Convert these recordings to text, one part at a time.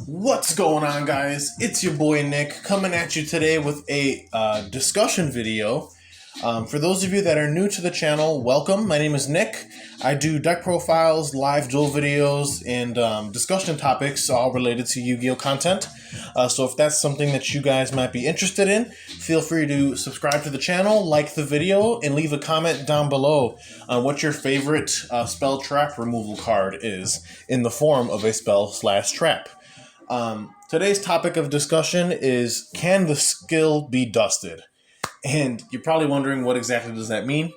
What's going on, guys? It's your boy Nick coming at you today with a discussion video. For those of you that are new to the channel, welcome. My name is Nick. I do deck profiles, live duel videos, and discussion topics all related to Yu-Gi-Oh content. So if that's something that you guys might be interested in, feel free to subscribe to the channel, like the video, and leave a comment down below on what your favorite spell trap removal card is in the form of a spell/trap. Today's topic of discussion is, can the skill be dusted? And you're probably wondering, what exactly does that mean?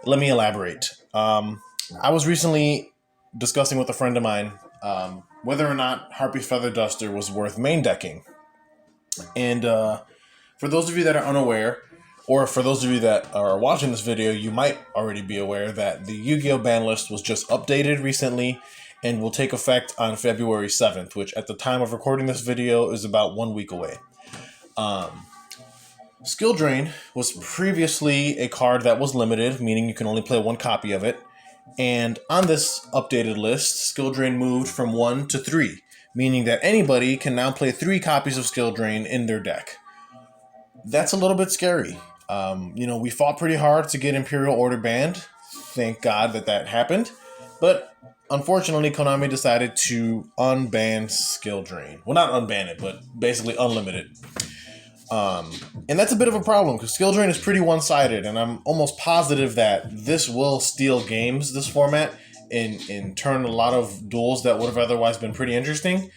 Let me elaborate. I was recently discussing with a friend of mine whether or not Harpie's Feather Duster was worth main decking. And for those of you that are unaware, or for those of you that are watching this video, you might already be aware that the Yu-Gi-Oh ban list was just updated recently and will take effect on February 7th, which at the time of recording this video is about 1 week away. Skill Drain was previously a card that was limited, meaning you can only play one copy of it. And on this updated list, Skill Drain moved from 1 to 3, meaning that anybody can now play 3 copies of Skill Drain in their deck. That's a little bit scary. We fought pretty hard to get Imperial Order banned. Thank God that happened. But unfortunately, Konami decided to unban Skill Drain. Well, not unban it, but basically unlimit it. And that's a bit of a problem because Skill Drain is pretty one-sided, and I'm almost positive that this will steal games, this format, and turn a lot of duels that would have otherwise been pretty interesting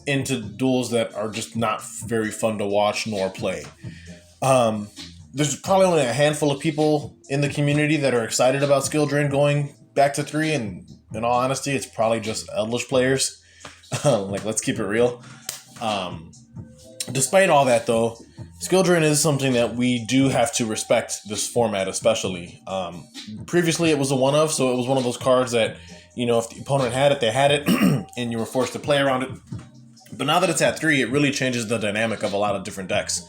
into duels that are just not very fun to watch nor play. There's probably only a handful of people in the community that are excited about Skill Drain going back to 3, and in all honesty, it's probably just Eldritch players. Let's keep it real. Despite all that, though, Skill Drain is something that we do have to respect this format, especially. Previously, it was a one-of, so it was one of those cards that, if the opponent had it, they had it, and you were forced to play around it. But now that it's at 3, it really changes the dynamic of a lot of different decks.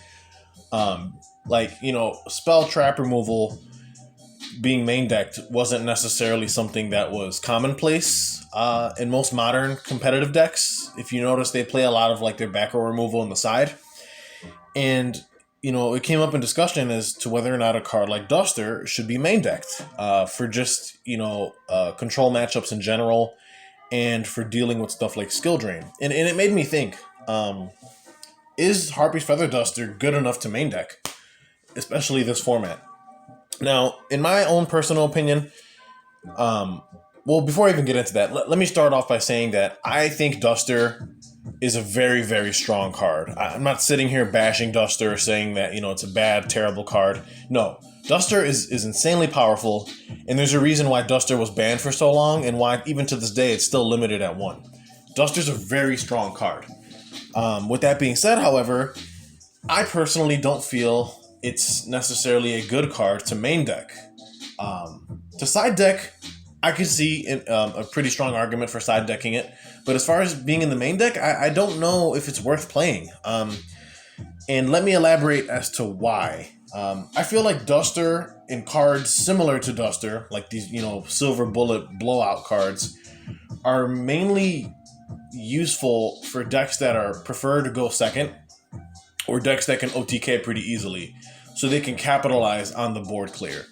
Spell trap removal being main decked wasn't necessarily something that was commonplace in most modern competitive decks. If you notice, they play a lot of their back row removal on the side. And, it came up in discussion as to whether or not a card like Duster should be main decked for just, control matchups in general and for dealing with stuff like Skill Drain. And it made me think, is Harpie's Feather Duster good enough to main deck, especially this format? Now, in my own personal opinion, before I even get into that, let me start off by saying that I think Duster is a very, very strong card. I'm not sitting here bashing Duster or saying that, it's a bad, terrible card. No, Duster is insanely powerful, and there's a reason why Duster was banned for so long and why, even to this day, it's still limited at 1. Duster's a very strong card. With that being said, however, I personally don't feel it's necessarily a good card to main deck. To side deck, I could see a pretty strong argument for side decking it, but as far as being in the main deck, I don't know if it's worth playing. And let me elaborate as to why. I feel like Duster and cards similar to Duster, like these, Silver Bullet blowout cards, are mainly useful for decks that are prefer to go second, or decks that can OTK pretty easily, so they can capitalize on the board clear.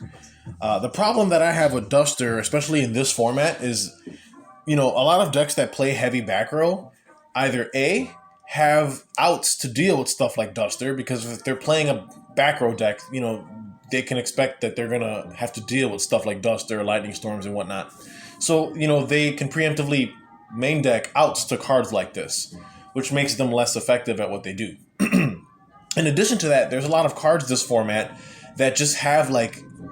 The problem that I have with Duster, especially in this format, is, a lot of decks that play heavy back row either A, have outs to deal with stuff like Duster, because if they're playing a back row deck, they can expect that they're going to have to deal with stuff like Duster, Lightning Storms, and whatnot. So, they can preemptively main deck outs to cards like this, which makes them less effective at what they do. In addition to that, there's a lot of cards this format that just have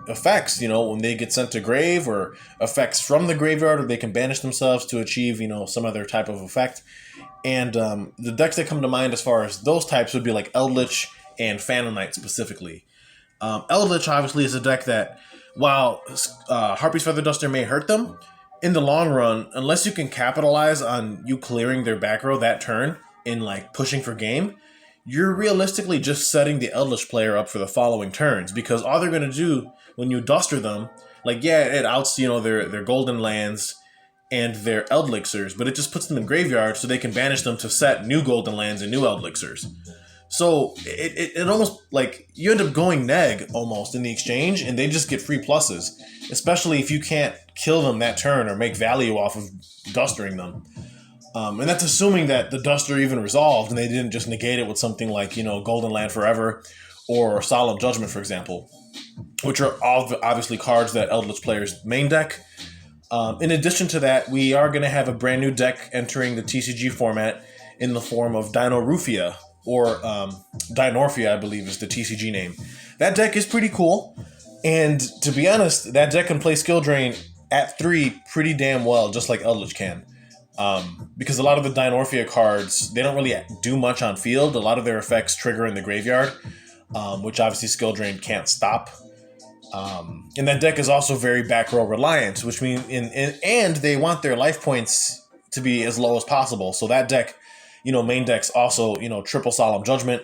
effects, when they get sent to grave, or effects from the graveyard, or they can banish themselves to achieve, some other type of effect. And the decks that come to mind as far as those types would be like Eldritch and Phantom Knight specifically. Eldritch obviously is a deck that, while Harpie's Feather Duster may hurt them, in the long run, unless you can capitalize on you clearing their back row that turn in pushing for game, you're realistically just setting the Eldritch player up for the following turns, because all they're going to do when you Duster them, it outs, their golden lands, and their Eldlixirs, but it just puts them in graveyard so they can banish them to set new Golden Lands and new Eldlixirs. So it almost, like, you end up going neg almost in the exchange, and they just get free pluses, especially if you can't kill them that turn or make value off of dustering them. And that's assuming that the duster even resolved and they didn't just negate it with something like, Golden Land Forever or Solemn Judgment, for example, which are obviously cards that Eldritch players main deck. In addition to that, we are going to have a brand new deck entering the TCG format in the form of Dinorufia, or Dinorphia, I believe is the TCG name. That deck is pretty cool, and to be honest, that deck can play Skill Drain at 3 pretty damn well, just like Eldritch can. Because a lot of the Dinorphia cards, they don't really do much on field. A lot of their effects trigger in the graveyard, which obviously Skill Drain can't stop. And that deck is also very back row reliant, which means and they want their life points to be as low as possible. So that deck, main decks also, triple Solemn Judgment.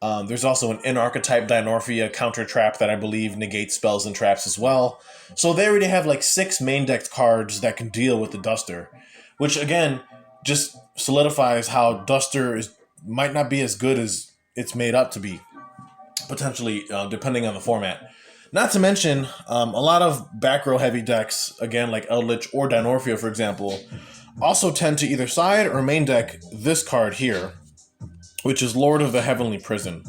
There's also an in-archetype Dinorphia counter trap that I believe negates spells and traps as well. So they already have like 6 main decked cards that can deal with the Duster, which again just solidifies how Duster might not be as good as it's made up to be, potentially, depending on the format. Not to mention, a lot of back row heavy decks, again, like Eldritch or Dinorphia, for example, also tend to either side or main deck this card here, which is Lord of the Heavenly Prison.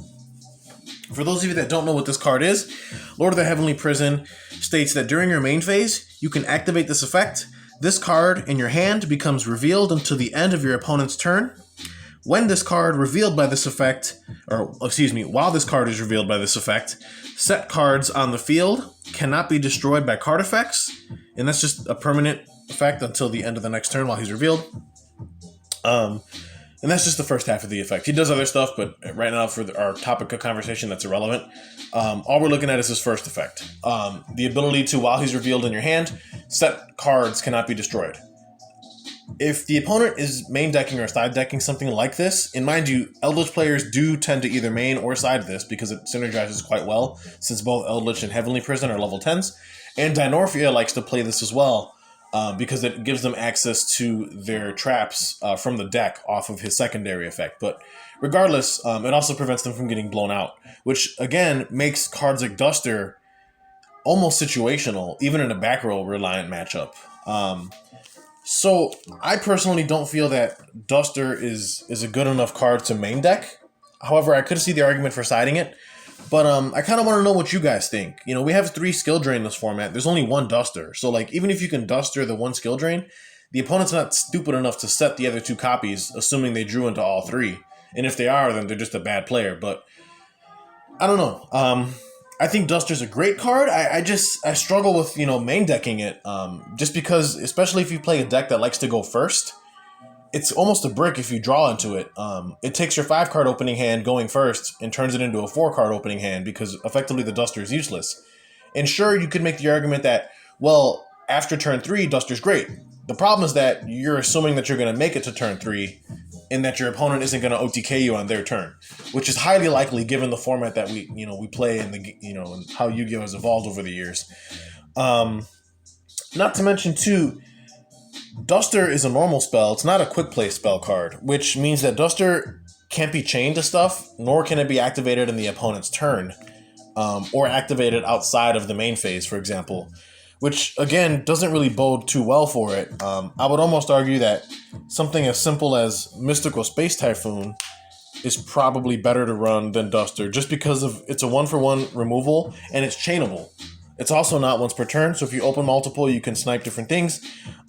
For those of you that don't know what this card is, Lord of the Heavenly Prison states that during your main phase, you can activate this effect. This card in your hand becomes revealed until the end of your opponent's turn. When this card revealed by this effect, while this card is revealed by this effect, set cards on the field cannot be destroyed by card effects, and that's just a permanent effect until the end of the next turn while he's revealed. And that's just the first half of the effect. He does other stuff, but right now for our topic of conversation, that's irrelevant. All we're looking at is his first effect. The ability to, while he's revealed in your hand, set cards cannot be destroyed. If the opponent is main decking or side decking something like this, and mind you, Eldritch players do tend to either main or side this because it synergizes quite well, since both Eldritch and Heavenly Prison are level 10s, and Dinorphia likes to play this as well, because it gives them access to their traps from the deck off of his secondary effect. But regardless, it also prevents them from getting blown out, which again makes cards like Duster almost situational, even in a back row reliant matchup. So I personally don't feel that Duster is a good enough card to main deck. However, I could see the argument for siding it. But I kind of want to know what you guys think. We have 3 skill drain in this format. There's only 1 Duster. So like, even if you can Duster the 1 skill drain, the opponent's not stupid enough to set the other 2 copies, assuming they drew into all 3. And if they are, then they're just a bad player. But I don't know. I think Duster's a great card. I struggle with, main decking it. Just because, especially if you play a deck that likes to go first, it's almost a brick if you draw into it. It takes your 5-card opening hand going first and turns it into a 4-card opening hand because effectively the Duster is useless. And sure, you could make the argument that, well, after turn 3, Duster's great. The problem is that you're assuming that you're going to make it to turn 3 and that your opponent isn't going to OTK you on their turn, which is highly likely given the format that we play and and how Yu-Gi-Oh has evolved over the years. Not to mention too, Duster is a normal spell. It's not a quick play spell card, which means that Duster can't be chained to stuff, nor can it be activated in the opponent's turn, or activated outside of the main phase, for example, which again doesn't really bode too well for it. I would almost argue that something as simple as Mystical Space Typhoon is probably better to run than Duster, just because of it's a 1-for-1 removal and it's chainable. It's also not once per turn, so if you open multiple, you can snipe different things.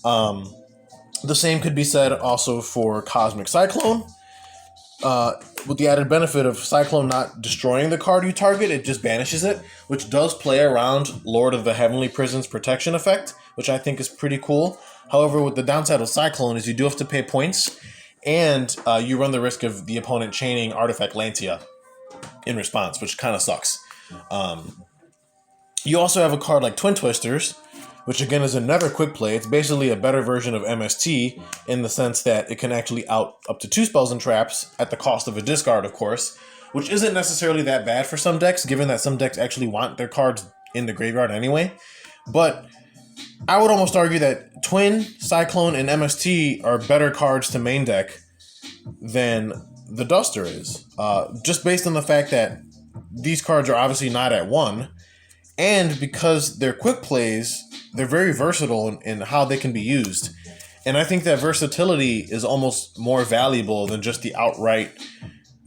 The same could be said also for Cosmic Cyclone. With the added benefit of Cyclone not destroying the card you target, it just banishes it, which does play around Lord of the Heavenly Prison's protection effect, which I think is pretty cool. However, with the downside of Cyclone is you do have to pay points, and you run the risk of the opponent chaining Artifact Lantia in response, which kind of sucks. You also have a card like Twin Twisters, which again is another quick play. It's basically a better version of MST in the sense that it can actually out up to 2 spells and traps at the cost of a discard, of course, which isn't necessarily that bad for some decks, given that some decks actually want their cards in the graveyard anyway. But I would almost argue that Twin, Cyclone, and MST are better cards to main deck than the Duster is. Just based on the fact that these cards are obviously not at 1, and because they're quick plays, they're very versatile in how they can be used. And I think that versatility is almost more valuable than just the outright,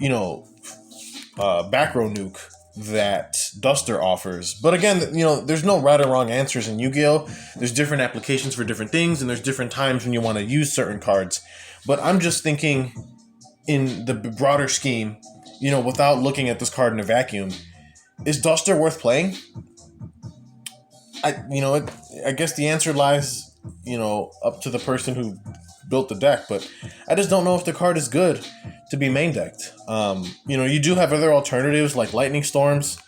back row nuke that Duster offers. But again, there's no right or wrong answers in Yu-Gi-Oh! There's different applications for different things, and there's different times when you want to use certain cards. But I'm just thinking in the broader scheme, without looking at this card in a vacuum, is Duster worth playing? I guess the answer lies, up to the person who built the deck, but I just don't know if the card is good to be main decked. You do have other alternatives like Lightning Storms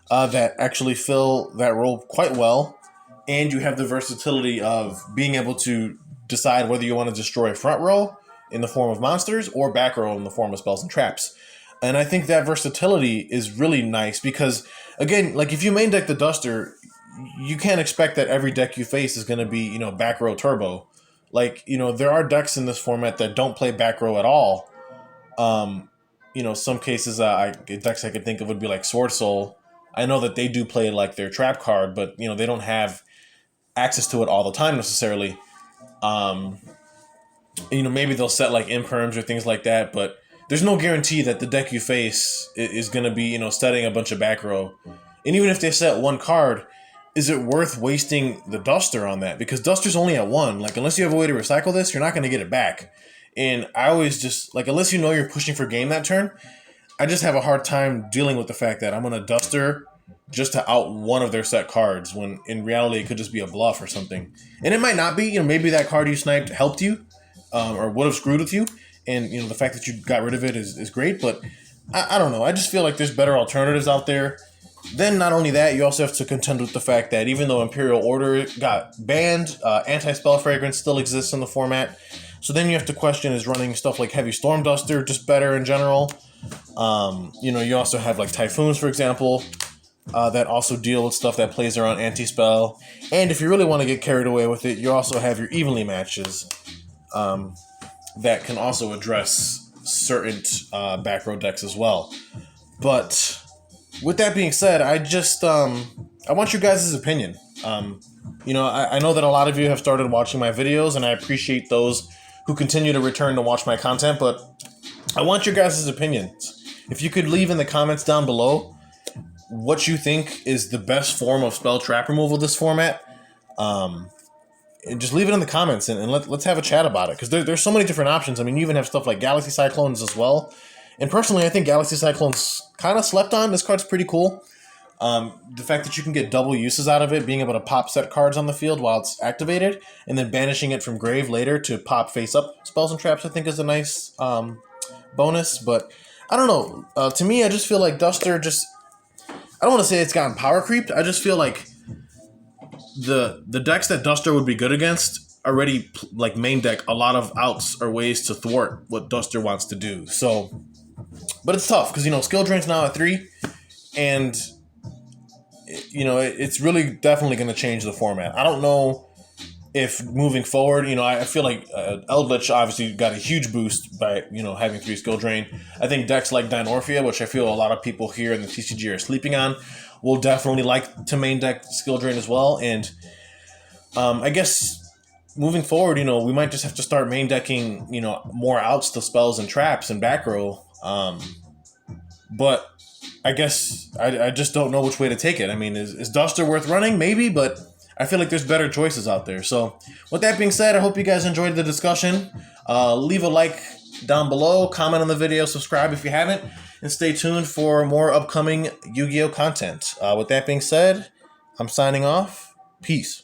that actually fill that role quite well, and you have the versatility of being able to decide whether you want to destroy front row in the form of monsters or back row in the form of spells and traps. And I think that versatility is really nice because, again, like if you main deck the Duster, you can't expect that every deck you face is going to be, back row turbo. Like, there are decks in this format that don't play back row at all. Some cases, decks I could think of would be like Sword Soul. I know that they do play like their trap card, but, they don't have access to it all the time necessarily. Maybe they'll set like imperms or things like that, but there's no guarantee that the deck you face is going to be, setting a bunch of back row. And even if they set one card, is it worth wasting the Duster on that? Because Duster's only at 1. Like, unless you have a way to recycle this, you're not going to get it back. And I always just, like, unless you're pushing for game that turn, I just have a hard time dealing with the fact that I'm going to Duster just to out one of their set cards, when in reality it could just be a bluff or something. And it might not be. Maybe that card you sniped helped you or would have screwed with you. And, the fact that you got rid of it is great. But I don't know. I just feel like there's better alternatives out there. Then not only that, you also have to contend with the fact that even though Imperial Order got banned, Anti-Spell Fragrance still exists in the format. So then you have to question, is running stuff like Heavy Storm Duster just better in general? You also have like Typhoons, for example, that also deal with stuff that plays around anti-spell. And if you really want to get carried away with it, you also have your Evenly matches that can also address certain back row decks as well. But with that being said, I want you guys' opinion. I know that a lot of you have started watching my videos, and I appreciate those who continue to return to watch my content, but I want your guys' opinions. If you could leave in the comments down below what you think is the best form of spell trap removal this format, and just leave it in the comments, and let's have a chat about it, because there's so many different options. I mean, you even have stuff like Galaxy Cyclones as well. And personally, I think Galaxy Cyclone's kind of slept on. This card's pretty cool. The fact that you can get double uses out of it, being able to pop set cards on the field while it's activated, and then banishing it from grave later to pop face-up spells and traps, I think is a nice bonus. But I don't know. To me, I just feel like Duster I don't want to say it's gotten power creeped. I just feel like the decks that Duster would be good against already like main deck a lot of outs or ways to thwart what Duster wants to do. So... But it's tough because, skill drain's now at 3, and, it's really definitely going to change the format. I don't know if moving forward, I feel like Eldritch obviously got a huge boost by, having 3 skill drain. I think decks like Dinorphia, which I feel a lot of people here in the TCG are sleeping on, will definitely like to main deck skill drain as well. And I guess moving forward, we might just have to start main decking, more outs to spells and traps and back row. But I guess I just don't know which way to take it. I mean, is Duster worth running? Maybe, but I feel like there's better choices out there. So with that being said, I hope you guys enjoyed the discussion. Leave a like down below, comment on the video, subscribe if you haven't, and stay tuned for more upcoming Yu-Gi-Oh content. With that being said, I'm signing off. Peace.